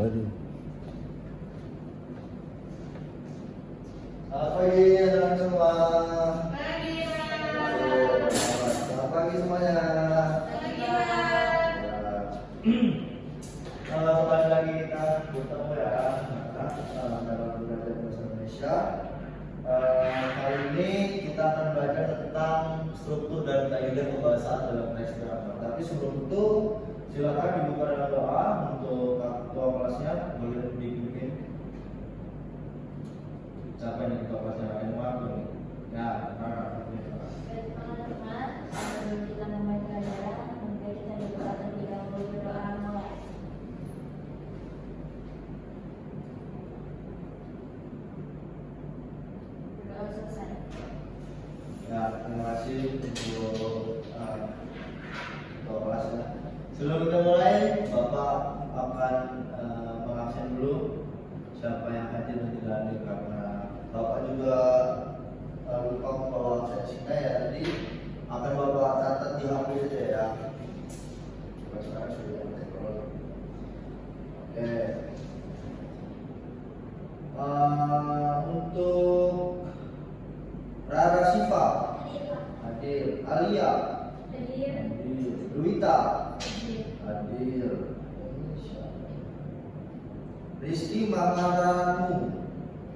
Waduh. Selamat pagi teman semua. Pagi, Selamat pagi semuanya. Kembali lagi kita bertemu ya dalam belajar bahasa Indonesia. Kali ini kita akan belajar tentang struktur dan kaidah pembahasan dalam teks drama. Tapi sebelum itu silakan dibuka dengan doa untuk ketua kelasnya. Boleh dipimpin. Siapa yang ketua kelasnya? Ya, sebelum kita memulai pelajaran, maka kita berdoa terlebih dahulu. Berdoa mulai. Berdoa selesai. Ya, terima kasih untuk ketua kelasnya. Sebelum kita mulai, Bapak akan mengabsen dulu siapa yang hadir dan tidak hadir karena Bapak juga lupa membawa absensinya ya, jadi akan Bapak catat di HP saja ya. Sekarang sudah ada teknologi. Oke. Untuk Rara Siva hadir, Alia hadir, Luita hadir, Rizky Maharanu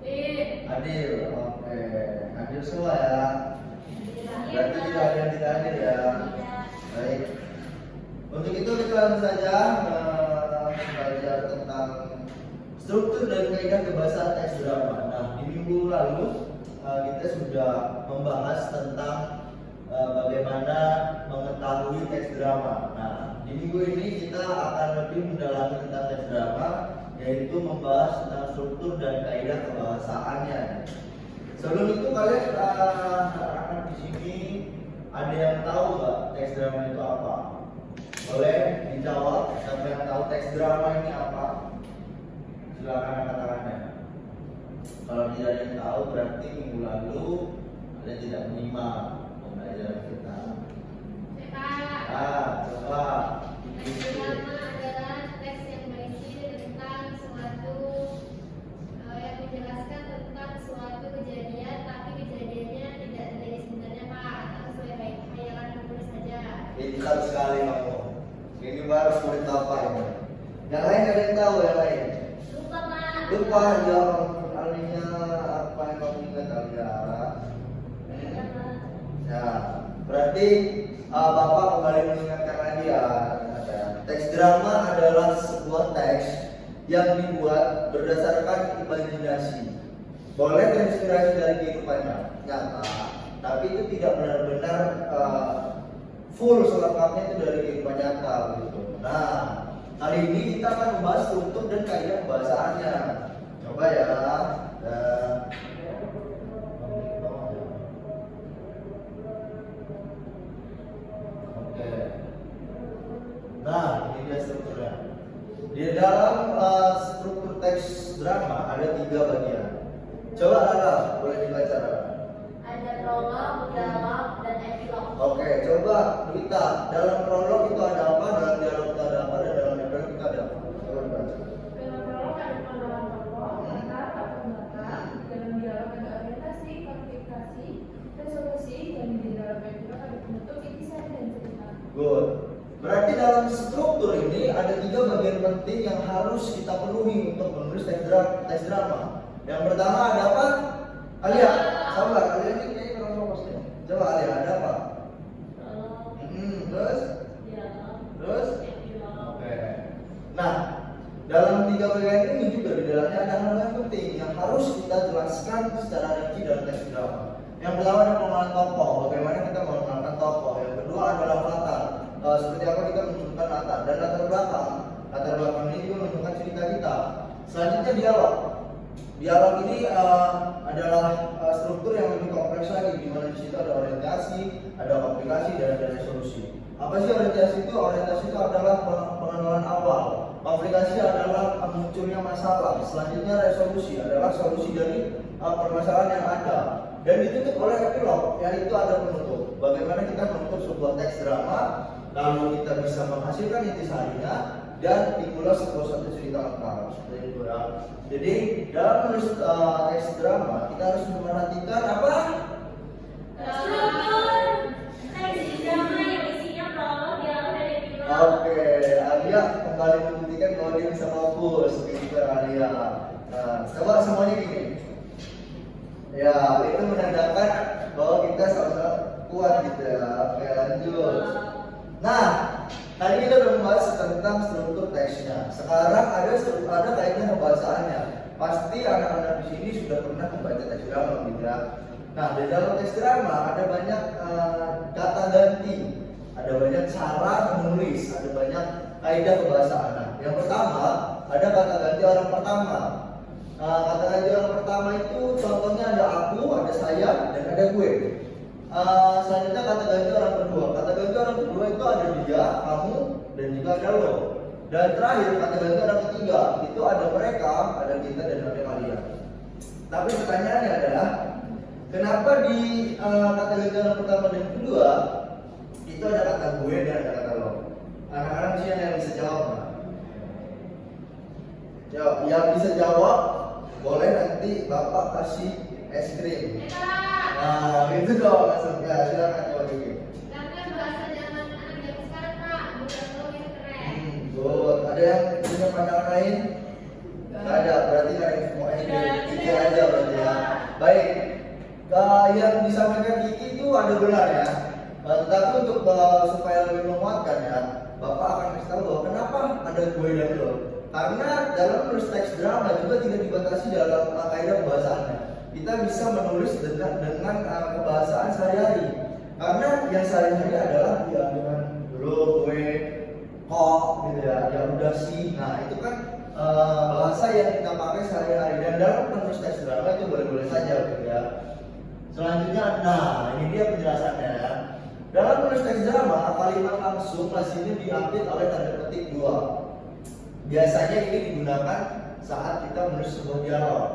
hadir. Oke, hadir semua ya. Berarti tidak ada yang tidak hadir ya. Baik. Untuk itu kita langsung saja belajar tentang struktur dan kaidah kebahasaan teks drama. Nah, di minggu lalu kita sudah membahas tentang bagaimana mengetahui teks drama. Nah, di minggu ini kita akan lebih mendalami tentang teks drama, yaitu membahas tentang struktur dan kaidah kebahasaannya. Sebelum itu kalian anak di sini ada yang tahu nggak teks drama itu apa? Boleh dijawab. Siapa yang tahu teks drama ini apa? Silakan angkat tangannya. Kalau tidak ada yang tahu berarti minggu lalu ada tidak menyimak pembelajaran kita. Coba. Teks drama adalah teks yang berisi tentang suatu yang menjelaskan tentang suatu kejadian, tapi kejadiannya tidak terjadi sebenarnya, Pak, atau sesuai khayalan penulis saja. Pintar sekali kamu. Ini baru murid apa ini? Yang lain ada yang tahu yang lain? Lupa, Pak. Lupa ya, artinya apa yang kamu ingat kalian? Ya, berarti Bapak kembali mengingatkan lagi ya. Teks drama adalah sebuah teks yang dibuat berdasarkan imajinasi. Boleh terinspirasi dari kehidupan nyata, tapi itu tidak benar-benar full selengkapnya itu dari kehidupan nyata gitu. Nah, kali ini kita akan membahas struktur dan kaidah pembahasannya. Coba ya. Oke. Nah, ini dia strukturnya. Di dalam struktur teks drama ada 3 bagian. Coba Rara, boleh dibaca Rara. Ada prolog, dialog, dan epilog. Oke, coba Rita, dalam prolog itu ada apa, dalam dialog itu ada apa, dan dalam epilog itu ada apa? Coba dibaca. Dalam prolog ada pengenalan tokoh, latar belakang. Dalam dialog ada orientasi, konfrontasi, resolusi, dan di dalam epilog ada penutup, intisari, dan cerita. Good. Berarti dalam struktur ini ada 3 bagian penting yang harus kita penuhi untuk menulis teks drama. Yang pertama ada apa? Alia, sabar. Alia ini kayaknya kurang fokus nih. Coba Alia, ada apa? Terus? Terus? Oke. Nah, dalam 3 bagian ini juga di dalamnya ada hal yang penting yang harus kita jelaskan secara rinci dalam teks drama. Yang pertama ada pengenalan tokoh, bagaimana kita mengenalkan tokoh. Yang kedua adalah latar, seperti apa kita menunjukkan latar, dan latar belakang. Latar belakang ini juga menunjukkan cerita kita. Selanjutnya dialog. Dialog ini adalah struktur yang lebih kompleks lagi, di mana di situ ada orientasi, ada komplikasi, dan ada resolusi. Apa sih orientasi itu? Orientasi itu adalah pengenalan awal. Komplikasi adalah munculnya masalah. Selanjutnya resolusi adalah solusi dari permasalahan yang ada. Dan ditutup oleh epilog, yaitu ada penutup. Bagaimana kita menutup sebuah teks drama, lalu kita bisa menghasilkan intisarinya, dan timbullah sebuah satu cerita lengkap seperti itu ya. Jadi dalam menulis teks drama kita harus memperhatikan apa? Struktur teks drama yang isinya prolog, dialog, dan epilog. Oke, Alia kembali membuktikan bahwa dia bisa fokus pinter Alia. Nah, coba semuanya gini. Ya, itu menandakan bahwa kita sama-sama kuat gitu ya. Oke, lanjut. Nah, tadi kita udah membahas tentang struktur teksnya. Sekarang ada kaidah pembahasannya. Pasti anak-anak di sini sudah pernah membaca teks drama gitu ya. Nah, di dalam teks drama ada banyak kata ganti, ada banyak cara menulis, ada banyak kaidah pembahasan. Yang pertama, ada kata ganti orang pertama. Kata ganti orang pertama itu contohnya ada aku, ada saya, dan ada gue. Selanjutnya kata ganti orang kedua. Kata ganti orang kedua itu ada dia, kamu, dan juga ada lo. Dan terakhir kata ganti orang ketiga itu ada mereka, ada kita, dan ada kalian. Tapi pertanyaannya adalah kenapa di kata ganti orang pertama dan kedua itu ada kata gue dan ada kata lo? Anak-anak di sini yang bisa jawab nggak? Yang bisa jawab boleh nanti bapak kasih es krim. Nah, itu dong langsung ya, silakan coba dulu. Karena bahasa zaman anak zaman sekarang Pak, bukan lo yang keren. Good. Ada yang punya pandangan lain? Nggak ada, berarti nggak ada yang mau es krim. Kiki aja berarti ya. Baik. Yang disampaikan Kiki itu ada benar ya. Tetapi untuk supaya lebih menguatkan ya, bapak akan kasih tahu bahwa kenapa ada gue dan lo. Karena dalam menulis teks drama juga tidak dibatasi dalam kaidah pembahasannya. Kita bisa menulis dengan kebahasaan sehari-hari. Karena yang sehari-hari adalah ya dengan lo, gue, kok, gitu ya, yang udah sih. Nah itu kan bahasa yang kita pakai sehari-hari dan dalam menulis teks drama itu boleh-boleh saja, gitu ya. Selanjutnya, nah ini dia penjelasannya ya. Dalam menulis teks drama, kalimat langsung pastinya diapit oleh tanda petik 2. Biasanya ini digunakan saat kita menulis sebuah dialog.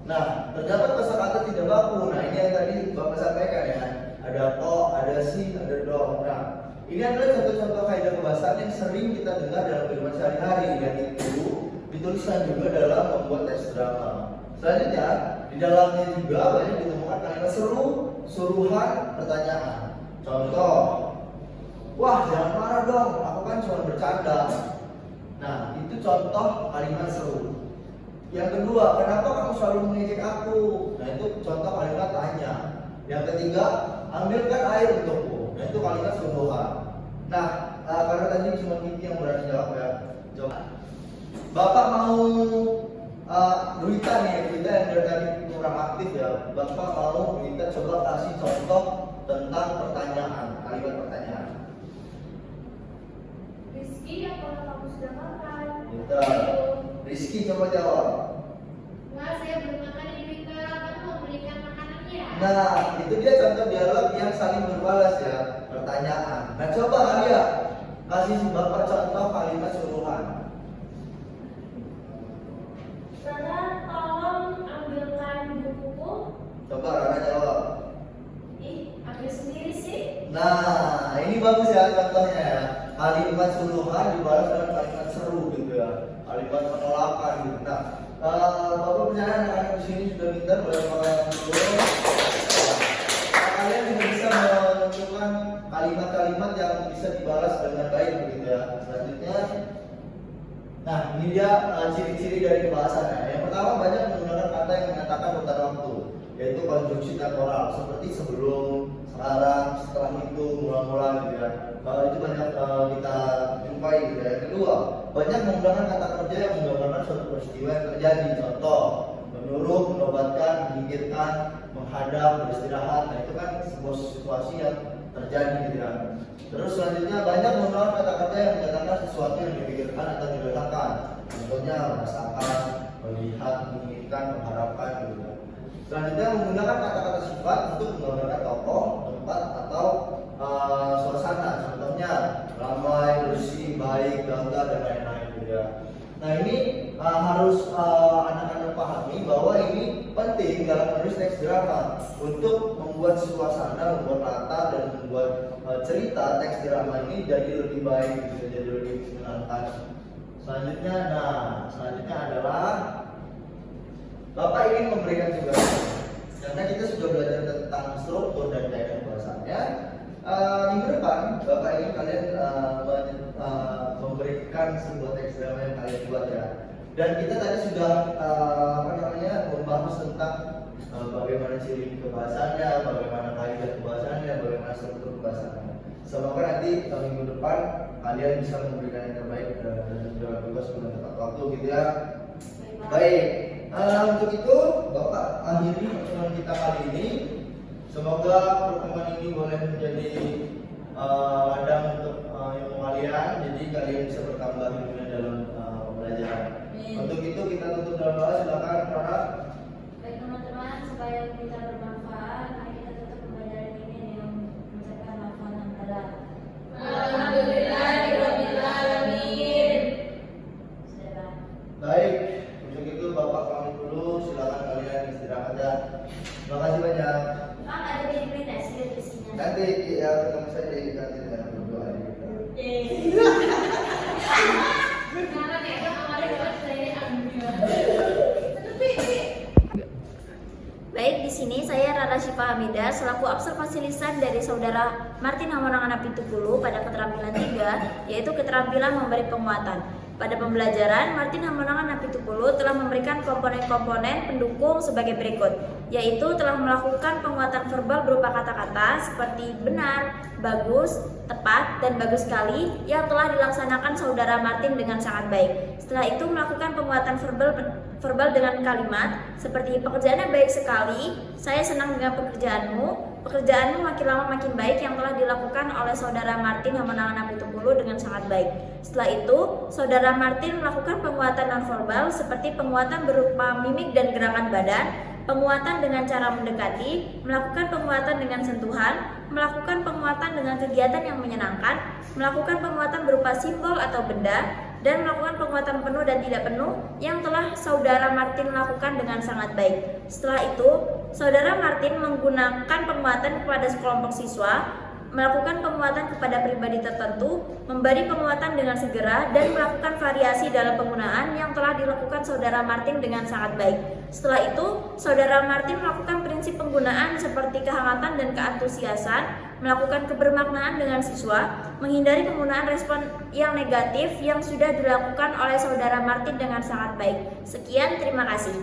Nah, terdapat kosakata tidak baku. Nah, ini yang tadi Bapak sampaikan ya. Ada kok, ada si, ada dong. Nah, ini adalah contoh-contoh kaidah pembahasan yang sering kita dengar dalam kehidupan sehari-hari dan itu dituliskan juga dalam membuat teks drama. Selanjutnya, di dalamnya juga banyak ditemukan kalimat seru, suruhan, pertanyaan. Contoh, wah jangan marah dong, aku kan cuma bercanda. Nah, itu contoh kalimat seru. Yang kedua, kenapa kamu selalu mengejek aku? Nah, itu contoh kalimat tanya. Yang ketiga, ambilkan air untukku. Nah, itu kalimat suruhan. Nah, karena tadi cuma Kiki yang berani jawab ya. Coba. Bapak mau Rita nih, Rita yang dari tadi kurang aktif ya. Bapak mau Rita coba kasih contoh tentang pertanyaan, kalimat pertanyaan. Rizky, apakah kamu sudah makan? Rita, Rizky coba jawab. Wah, saya belum makan ini Rika, kamu mau belikan makanan ya? Nah, itu dia contoh dialog yang saling berbalas ya, pertanyaan. Nah, coba Alia kasih Bapak contoh kalimat suruhan. Rana, tolong ambilkan bukuku. Coba Rana jawab. Ih, ambil sendiri sih. Nah, ini bagus ya contohnya ya. Kalimat suruhan dibalas dengan kalimat seru gitu ya. Kalimat penolakan gitu. Nah, Bapak percaya anak-anak di sini sudah pintar boleh mengatakan dulu. Kalian juga bisa menentukan kalimat-kalimat yang bisa dibalas dengan baik begitu ya. Selanjutnya, nah ini dia ciri-ciri dari pembahasannya. Yang pertama banyak menggunakan kata yang menyatakan urutan waktu, yaitu konstruksi temporal seperti sebelum, sekarang, setelah itu, mula-mula gitu ya. Itu banyak kita jumpai gitu ya. Yang kedua, banyak menggunakan kata kerja yang menggambarkan suatu peristiwa yang terjadi. Contoh, menyuruh, menobatkan, menyingkirkan, menghadap, beristirahat. Nah itu kan sebuah situasi yang terjadi gitu ya. Terus selanjutnya banyak menggunakan kata kerja yang menyatakan sesuatu yang dipikirkan atau dirasakan. Contohnya merasakan, melihat, menginginkan, mengharapkan gitu ya. Selanjutnya menggunakan kata-kata sifat untuk menggambarkan tokoh, tempat atau suasana. Contohnya ramai, bersih, baik, gagah dan lain-lain gitu ya. Nah ini harus anak-anak pahami bahwa ini penting dalam menulis teks drama untuk membuat suasana, membuat latar dan membuat cerita teks drama ini jadi lebih baik, jadi lebih menyenangkan. Selanjutnya adalah Bapak ingin memberikan tugas. Karena kita sudah belajar tentang struktur dan kaidah pembahasannya. Minggu depan Bapak ingin kalian memberikan sebuah teks drama yang kalian buat ya. Dan kita tadi sudah membahas tentang bagaimana ciri kebahasannya, bagaimana kaidah pembahasannya, bagaimana struktur pembahasannya. Semoga nanti minggu depan kalian bisa memberikan yang terbaik dan juga tugas dengan tepat waktu gitu ya. Baik, untuk itu Bapak akhiri pertemuan kita kali ini. Semoga pertemuan ini boleh menjadi ladang untuk ilmu kalian, jadi kalian bisa bertambah ilmunya dalam pembelajaran. Untuk itu kita tutup dalam doa. Silakan Rara. Baik teman-teman, supaya kita bermanfaat, mari kita tutup pembelajaran ini dengan mengucapkan lafaz hamdalah. Alhamdulillahirabbil alamin. Sudah. Baik, untuk itu Bapak pamit dulu. Silakan kalian istirahat ya. Terima kasih banyak. Bang, ada berita sih isinya. Nanti ya ketemu saya di kantin dan berdoa di kita. Karena kayak kemarin banget saya ambil. Baik, di sini saya Rara Syifa Hamidah selaku observasi lisan dari saudara Martin Hamonangan Apitupulu pada keterampilan 3, yaitu keterampilan memberi penguatan. Pada pembelajaran, Martin Hamonangan Apitupulu telah memberikan komponen-komponen pendukung sebagai berikut, yaitu telah melakukan penguatan verbal berupa kata-kata seperti benar, bagus, tepat, dan bagus sekali yang telah dilaksanakan saudara Martin dengan sangat baik. Setelah itu melakukan penguatan verbal dengan kalimat seperti pekerjaannya baik sekali, saya senang dengan pekerjaanmu makin lama makin baik yang telah dilakukan oleh saudara Martin Hamonangan Apitupulu dengan sangat baik. Setelah itu, saudara Martin melakukan penguatan nonverbal seperti penguatan berupa mimik dan gerakan badan, penguatan dengan cara mendekati, melakukan penguatan dengan sentuhan, melakukan penguatan dengan kegiatan yang menyenangkan, melakukan penguatan berupa simbol atau benda, dan melakukan penguatan penuh dan tidak penuh yang telah saudara Martin lakukan dengan sangat baik. Setelah itu, saudara Martin menggunakan penguatan kepada sekelompok siswa, melakukan penguatan kepada pribadi tertentu, memberi penguatan dengan segera, dan melakukan variasi dalam penggunaan yang telah dilakukan saudara Martin dengan sangat baik. Setelah itu, saudara Martin melakukan prinsip penggunaan seperti kehangatan dan keantusiasan, melakukan kebermaknaan dengan siswa, menghindari penggunaan respon yang negatif yang sudah dilakukan oleh saudara Martin dengan sangat baik. Sekian, terima kasih.